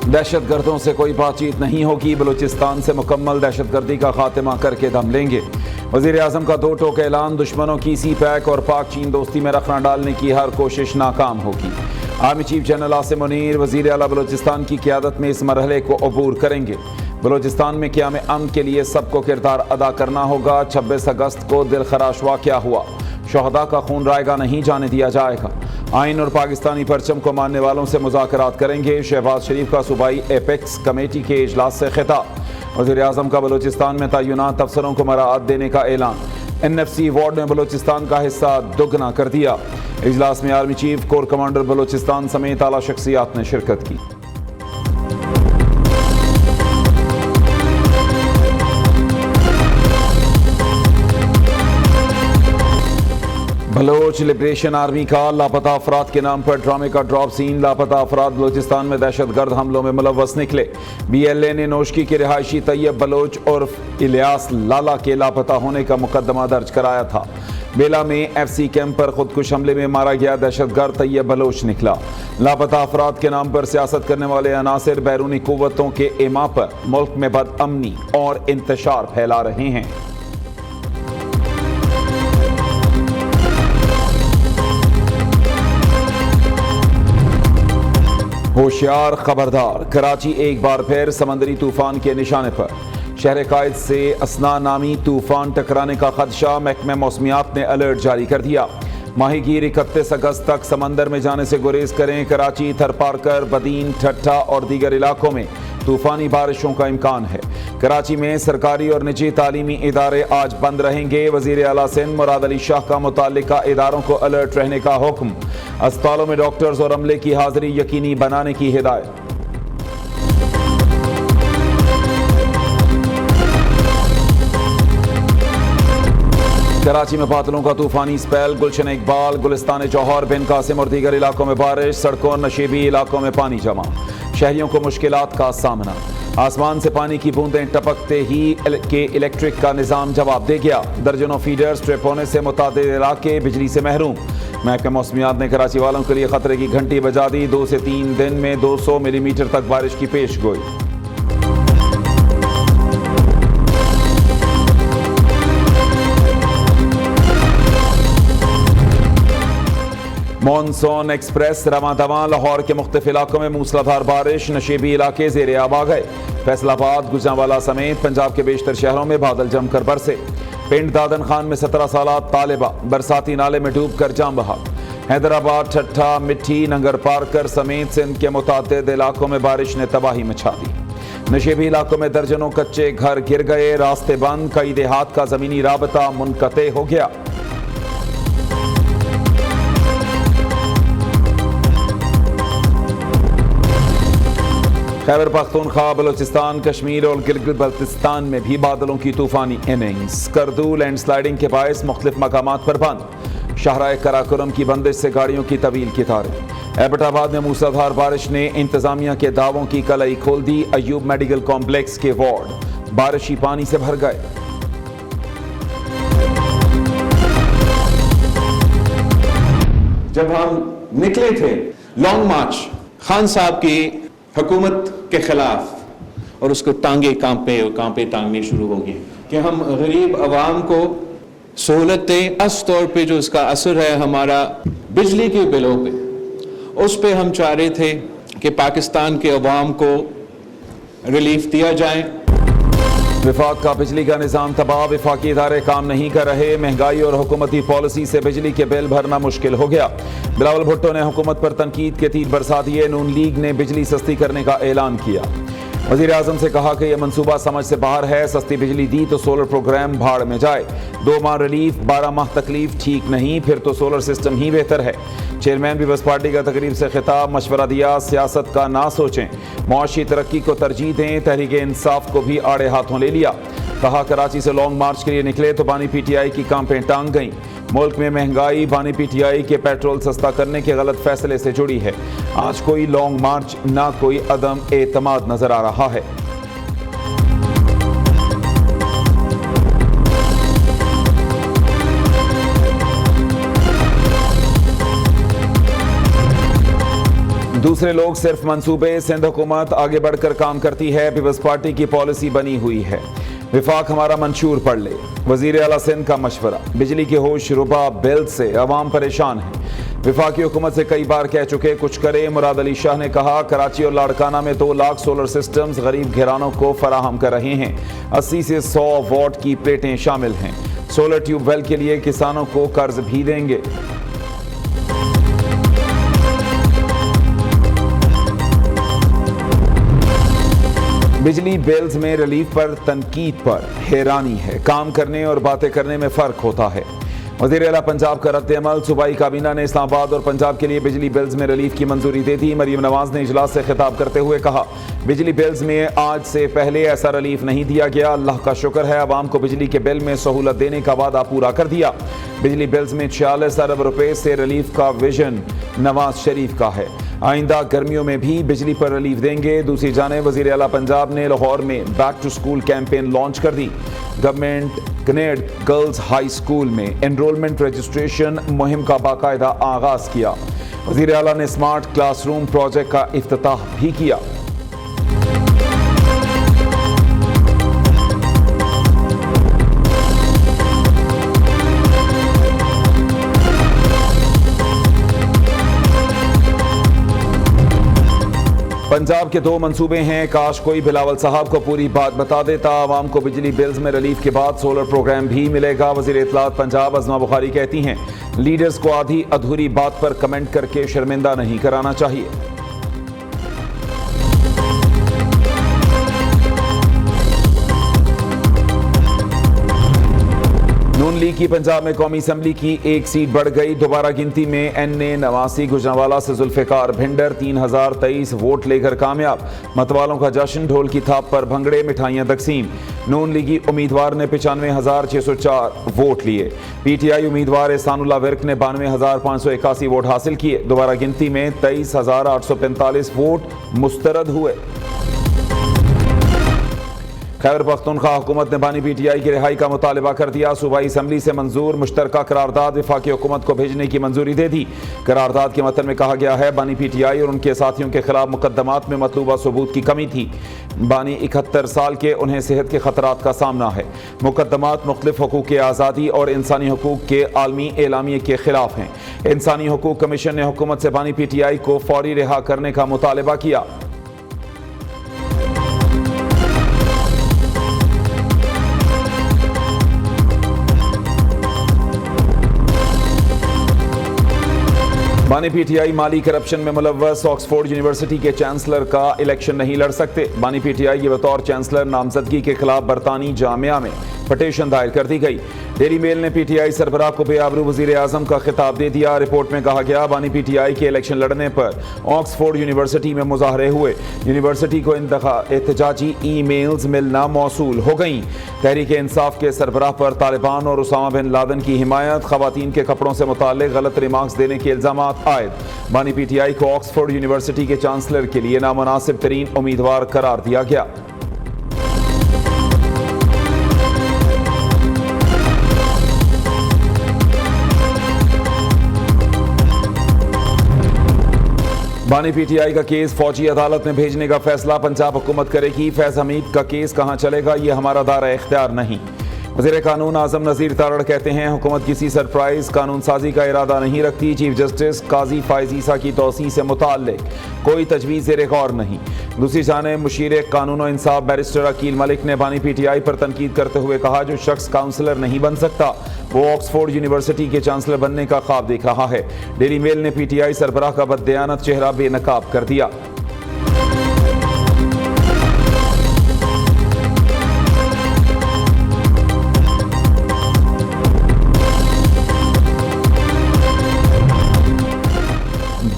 दहशतगर्दों से कोई बातचीत नहीं होगी, बलूचिस्तान से मुकम्मल दहशतगर्दी का खात्मा करके दम लेंगे। वज़ीर आज़म का दो टोक ऐलान, दुश्मनों की सी पैक और पाक चीन दोस्ती में रखना डालने की हर कोशिश नाकाम होगी। Army chief general Asim Munir वज़ीर आला बलूचिस्तान की क़यादत में इस मरहले को अबूर करेंगे। बलूचिस्तान में क़याम अमन के लिए सबको किरदार अदा करना होगा। 26 अगस्त को दिलखराश वाक़या हुआ, शहदा का खून रायगा नहीं जाने दिया जाएगा। आइन और पाकिस्तानी परचम को मानने वालों से मुज़ाकरात करेंगे। शहबाज शरीफ का सूबाई एपेक्स कमेटी के इजलास से खिताब। वज़ीर आज़म का बलूचिस्तान में तैनात अफसरों को मराअत देने का ऐलान। NFC वार्ड में बलूचिस्तान का हिस्सा दुगना कर दिया। इजलास में army chief, core commander Balochistan समेत आला शख्सियात ने शिरकत की। बलोच लिबरेशन आर्मी का लापता अफराद के नाम पर ड्रामे का ड्रॉप सीन। लापता अफराद बलूचिस्तान में दहशतगर्द हमलों में मुलव्वस निकले। BLA ने नोशकी के रिहायशी तैयब बलोच और इलियास लाला के लापता होने का मुकदमा दर्ज कराया था। बेला में FC कैंप पर खुदकुश हमले में मारा गया दहशतगर्द तैयब बलोच निकला। लापता अफराद के नाम पर सियासत करने वाले अनासिर बैरूनी कुव्वतों के इमा पर मुल्क में बदअमनी और इंतशार फैला रहे हैं। होशियार खबरदार, कराची एक बार फिर समंदरी तूफान के निशाने पर। शहर कायद से असना नामी तूफान टकराने का खदशा, महकमे मौसमियात ने अलर्ट जारी कर दिया। माहीगीर 31 अगस्त तक समंदर में जाने से गुरेज करें। कराची, थरपारकर, बदीन, ठट्ठा और दीगर इलाकों में तूफानी बारिशों का इम्कान है। कराची में सरकारी और निजी तालीमी इदारे आज बंद रहेंगे। वज़ीर आला सिंध मुराद अली शाह का मुताल्लिका इदारों को अलर्ट रहने का हुक्म। अस्पतालों में डॉक्टर्स और अमले की हाजिरी यकीनी बनाने की हिदायत। कराची में बादलों का तूफानी स्पेल। गुलशन इकबाल, गुलिस्तान जौहर, बिन कासिम और दीगर इलाकों में बारिश। सड़कों और नशेबी इलाकों में पानी जमा, शहरियों को मुश्किलात का सामना। आसमान से पानी की बूंदें टपकते ही के इलेक्ट्रिक का निजाम जवाब दे गया। दर्जनों फीडर्स ट्रिप होने से मुतादिद इलाके बिजली से महरूम। महकमा मौसमियात ने कराची वालों के लिए खतरे की घंटी बजा दी। 2 से 3 दिन में 200 मिलीमीटर तक बारिश की पेश गोई। मॉनसून एक्सप्रेस रवां दवां। लाहौर के मुख्तलिफ इलाकों में मूसलाधार बारिश, नशेबी इलाके ज़ेरे आब आ गए। फैसलाबाद, गुजरांवाला समेत पंजाब के बेशतर शहरों में बादल जमकर बरसे। पिंड दादन खान में 17 साला तालिबा बरसाती नाले में डूब कर जाम बहा। हैदराबाद, ठट्ठा, मिट्टी, नंगर पारकर समेत सिंध के मुतादिद इलाकों में बारिश ने तबाही मचा दी। नशेबी इलाकों में दर्जनों कच्चे घर गिर गए, रास्ते बंद, कई देहात का जमीनी राबता मुनक़ते हो गया। खैबर पख्तूनख्वा, बलूचिस्तान, कश्मीर और गिलगित बल्तिस्तान में भी बादलों की तूफानी इनिंग्स। करदू लैंडस्लाइडिंग के बायस मुख्तलिफ मकामात पर बंद। शाहराह कराकोरम की बंदिश से गाड़ियों की तवील कितारें। एबटाबाद में मूसलाधार बारिश ने इंतजामिया के दावों की कलई खोल दी। अयूब मेडिकल कॉम्प्लेक्स के वार्ड बारिशी पानी से भर गए। जब हम निकले थे लॉन्ग मार्च खान साहब की हुकूमत के खिलाफ और उसको टांगे कांपे टांगने शुरू हो गए कि हम गरीब आवाम को सहूलत दें। खास तौर पे जो इसका असर है हमारा बिजली के बिलों पे, उस पे हम चाह रहे थे कि पाकिस्तान के अवाम को रिलीफ दिया जाए। विफाक का बिजली का निज़ाम तबाह, विफाकी इदारे काम नहीं कर रहे। महंगाई और हुकूमती पॉलिसी से बिजली के बिल भरना मुश्किल हो गया। बिलावल भुट्टो ने हुकूमत पर तनकीद के तीर बरसा दिए। नून लीग ने बिजली सस्ती करने का ऐलान किया। वज़ीर आज़म से कहा कि यह मनसूबा समझ से बाहर है। सस्ती बिजली दी तो सोलर प्रोग्राम भाड़ में जाए। 2 माह रिलीफ, 12 माह तकलीफ ठीक नहीं, फिर तो सोलर सिस्टम ही बेहतर है। चेयरमैन पीपल्स पार्टी का तकरीब से खिताब, मशवरा दिया सियासत का ना सोचें, मुआशी तरक्की को तरजीह दें। तहरीक इंसाफ को भी आड़े हाथों ले लिया। कहा कराची से लॉन्ग मार्च के लिए निकले तो बानी PTI की कांपें टांग गईं। मुल्क में महंगाई बानी PTI के पेट्रोल सस्ता करने के गलत फैसले से जुड़ी है। आज कोई लॉन्ग मार्च ना कोई अदम एतमाद नजर आ रहा है। दूसरे लोग सिर्फ मंसूबे, सिंध हुकूमत आगे बढ़कर काम करती है, पीपल्स पार्टी की पॉलिसी बनी हुई है। विफाक हमारा मंशूर पढ़ ले। वजीर आला सिंध का मशवरा, बिजली के होश रुबा बिल से अवाम परेशान है। विफाकी हुकूमत से कई बार कह चुके कुछ करे। मुराद अली शाह ने कहा कराची और लाड़काना में 2 लाख सोलर सिस्टम्स गरीब घरानों को फराहम कर रहे हैं। 80 से 100 वॉट की प्लेटें शामिल हैं। सोलर ट्यूबवेल के लिए किसानों को कर्ज भी देंगे। बिजली बिल्स में रिलीफ पर तनकीद पर हैरानी है। काम करने और बातें करने में फर्क होता है। वज़ीर आला पंजाब का रद्द अमल, सूबाई काबीना ने इस्लामाबाद और पंजाब के लिए बिजली बिल्स में रिलीफ की मंजूरी दे दी। मरीम नवाज ने इजलास से खिताब करते हुए कहा बिजली बिल्स में आज से पहले ऐसा रिलीफ नहीं दिया गया। अल्लाह का शुक्र है आवाम को बिजली के बिल में सहूलत देने का वादा पूरा कर दिया। बिजली बिल्स में 46 अरब रुपए से रिलीफ का विजन नवाज शरीफ का है। आइंदा गर्मियों में भी बिजली पर रिलीफ देंगे। दूसरी जानिब वज़ीर आला पंजाब ने लाहौर में back to school campaign launch कर दी। गवर्नमेंट ग्रेनेड गर्ल्स हाई स्कूल में एनरोलमेंट रजिस्ट्रेशन मुहिम का बाकायदा आगाज किया। वज़ीर आला ने स्मार्ट क्लासरूम प्रोजेक्ट का इफ्तिताह भी किया। पंजाब के 2 मंसूबे हैं, काश कोई बिलावल साहब को पूरी बात बता देता। आवाम को बिजली बिल्स में रिलीफ के बाद सोलर प्रोग्राम भी मिलेगा। वज़ीर इत्तलात पंजाब अज़मा बुखारी कहती हैं लीडर्स को आधी अधूरी बात पर कमेंट करके शर्मिंदा नहीं कराना चाहिए। नून लीग की पंजाब में कौमी असम्बली की 1 सीट बढ़ गई। दोबारा गिनती में NA नवासी गुजरांवाला से जुल्फ़िकार भिंडर 3023 वोट लेकर कामयाब। मतवालों का जश्न, ढोल की थाप पर भंगड़े, मिठाइयां तकसीम। नून लीगी उम्मीदवार ने 95,604 वोट लिए। PTI उम्मीदवार एहसानुल्लाह विर्क ने 92,581 वोट हासिल किए। दोबारा गिनती में 23,845 वोट मुस्तरद हुए। खैबर पख्तूनख्वा हुकूमत ने बानी PTI की रिहाई का मुतालबा कर दिया। सूबाई असम्बली से मंजूर मुश्तरका करारदाद विफाकी हुकूमत को भेजने की मंजूरी दे दी। करारदाद के मतन में कहा गया है बानी PTI और उनके साथियों के खिलाफ मुकदमात में मतलूबा सबूत की कमी थी। बानी 71 साल के, उन्हें सेहत के खतरात का सामना है। मुकदमात मुख्तलिफ हुकूक आज़ादी और इंसानी हुकूक के आलमी एलामिये के खिलाफ हैं। इंसानी हुकूक कमीशन ने हुकूमत से बानी PTI को फौरी रिहा करने का मुतालबा किया। बानी PTI माली करप्शन में मुलव्वस ऑक्सफोर्ड यूनिवर्सिटी के चांसलर का इलेक्शन नहीं लड़ सकते। बानी PTI की बतौर चांसलर नामजदगी के खिलाफ बरतानी जामिया में पटिशन दायर कर दी गई। डेली मेल ने PTI सरबराह को बेआबरू वज़ीर आज़म का खिताब दे दिया। रिपोर्ट में कहा गया बानी PTI के इलेक्शन लड़ने पर ऑक्सफोर्ड यूनिवर्सिटी में मुजाहरे हुए। यूनिवर्सिटी को एहतजाजी ईमेल्स मिलना मौसूल हो गई। तहरीक इंसाफ के सरबराह पर तालिबान और उसामा बिन लादेन की हिमायत, खवातीन के कपड़ों से मुताल्लिक गलत रिमार्क्स देने के इल्जाम आयद। बानी PTI को ऑक्सफोर्ड यूनिवर्सिटी के चांसलर के लिए नामुनासिब तरीन उम्मीदवार करार दिया गया। बानी PTI का केस फौजी अदालत में भेजने का फैसला पंजाब हुकूमत करेगी। फैज हमीद का केस कहां चलेगा ये हमारा दायरा इख्तियार नहीं। वज़ीर कानून आज़म नज़ीर तारड़ कहते हैं हुकूमत किसी सरप्राइज कानून साजी का इरादा नहीं रखती। चीफ जस्टिस काजी फायज़ ईसा की तौसीह से मुताल्लिक कोई तजवीज़ ज़ेर-ए-गौर नहीं। दूसरी जानिब मुशीर कानून और इंसाफ बैरिस्टर अकील मलिक ने बानी PTI पर तनकीद करते हुए कहा जो शख्स काउंसलर नहीं बन सकता वो ऑक्सफोर्ड यूनिवर्सिटी के चांसलर बनने का ख्वाब देख रहा है। डेली मेल ने PTI सरबराह का बददयानत चेहरा बेनकाब कर दिया।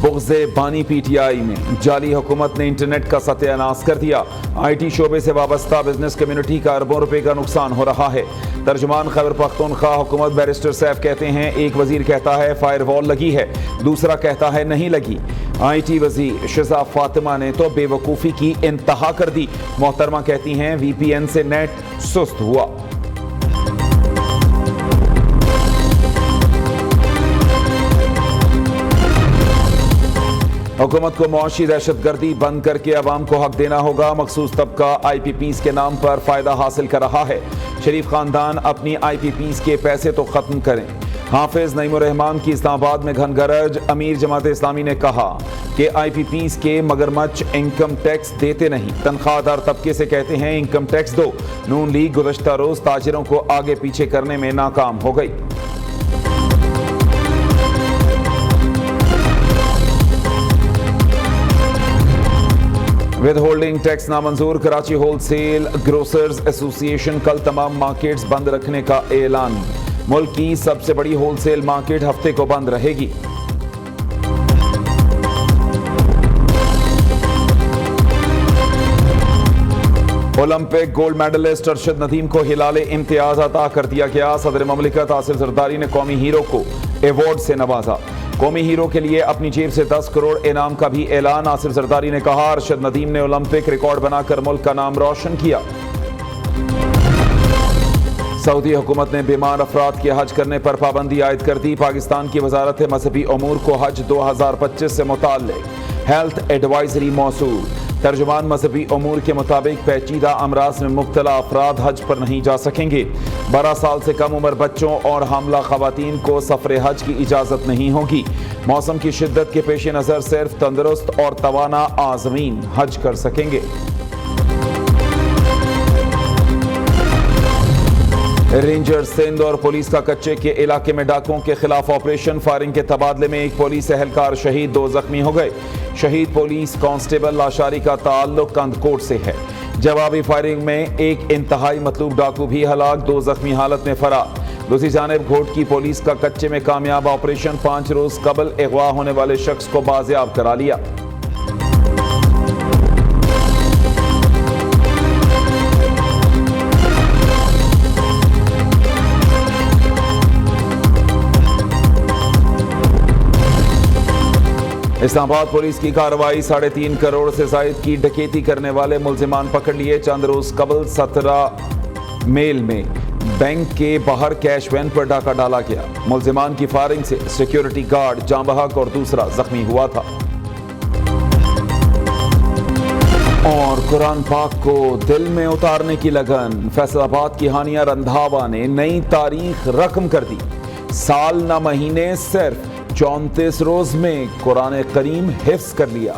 बुग़्ज़े बानी PTI में जाली हुकूमत ने इंटरनेट का सत्यानाश कर दिया। IT शोबे से वाबस्ता बिजनेस कम्युनिटी का अरबों रुपए का नुकसान हो रहा है। तर्जुमान खैबर पख्तूनख्वा हुकूमत बैरिस्टर सैफ कहते हैं एक वजीर कहता है फायरवॉल लगी है, दूसरा कहता है नहीं लगी। IT वजीर शिजा फातिमा ने तो बेवकूफ़ी की इंतहा कर दी। मोहतरमा कहती हैं VPN से नेट सुस्त हुआ। हुकूमत को मुआशी दहशतगर्दी बंद करके अवाम को हक देना होगा। मखसूस तबका IPPs के नाम पर फायदा हासिल कर रहा है। शरीफ खानदान अपनी IPPs के पैसे तो खत्म करें। हाफिज नईमुर रहमान की इस्लामाबाद में घनगरज। अमीर जमात इस्लामी ने कहा कि IPPs के मगरमच्छ इनकम टैक्स देते नहीं, तनख्वाहदार तबके से कहते हैं इनकम टैक्स दो। नून लीग गुज़श्ता रोज ताजिरों को आगे पीछे करने में नाकाम हो गई। विद होल्डिंग टैक्स नामंजूर। कराची होलसेल ग्रोसर्स एसोसिएशन कल तमाम मार्केट्स बंद रखने का ऐलान। मुल्क की सबसे बड़ी होलसेल मार्केट हफ्ते को बंद रहेगी। Olympic gold medalist Arshad Nadeem को हिलाले इम्तियाज अता कर दिया गया। सदर ममलिकत आसिफ जरदारी ने कौमी हीरो को अवार्ड से नवाजा। कौमी हीरो के लिए अपनी जेब से 10 करोड़ इनाम का भी ऐलान। आसिफ जरदारी ने कहा, अरशद नदीम ने ओलंपिक रिकॉर्ड बनाकर मुल्क का नाम रोशन किया। सऊदी हुकूमत ने बीमार अफराद के हज करने पर पाबंदी आयद कर दी। पाकिस्तान की वजारत मजहबी अमूर को हज 2025 से मुताल्लिक हेल्थ एडवाइजरी मौसूल। तर्जुमान मजहबी अमूर के मुताबिक पेचीदा अमराज में मुब्तला अफराद हज पर नहीं जा सकेंगे। 12 साल से कम उम्र बच्चों और हामला खवातीन को सफर हज की इजाज़त नहीं होगी। मौसम की शिद्दत के पेश नज़र सिर्फ तंदुरुस्त और तवाना आज़मीन हज कर सकेंगे। रेंजर सिंध और पुलिस का कच्चे के इलाके में डाकुओं के खिलाफ ऑपरेशन। फायरिंग के तबादले में एक पुलिस एहलकार शहीद, 2 जख्मी हो गए। शहीद पुलिस कांस्टेबल लाशारी का ताल्लुक कंदकोट से है। जवाबी फायरिंग में एक इंतहाई मतलूब डाकू भी हलाक, 2 जख्मी हालत में फरार। दूसरी जानिब घोट की पुलिस का कच्चे में कामयाब ऑपरेशन। 5 रोज कबल अगवा होने वाले शख्स को बाजियाब करा लिया। इस्लामाबाद पुलिस की कार्रवाई। 3.5 करोड़ से जायद की डकैती करने वाले मुल्जिमान पकड़ लिए। चंद रोज कबल 17 मेल में बैंक के बाहर कैश वैन पर डाका डाला गया। मुल्जिमान की फायरिंग से सिक्योरिटी गार्ड जाँ बहक और दूसरा जख्मी हुआ था। और कुरान पाक को दिल में उतारने की लगन। फैसलाबाद की हानिया रंधावा ने नई तारीख रकम कर दी। साल न महीने सिर्फ 34 रोज में कुरान करीम हिफ्ज कर लिया।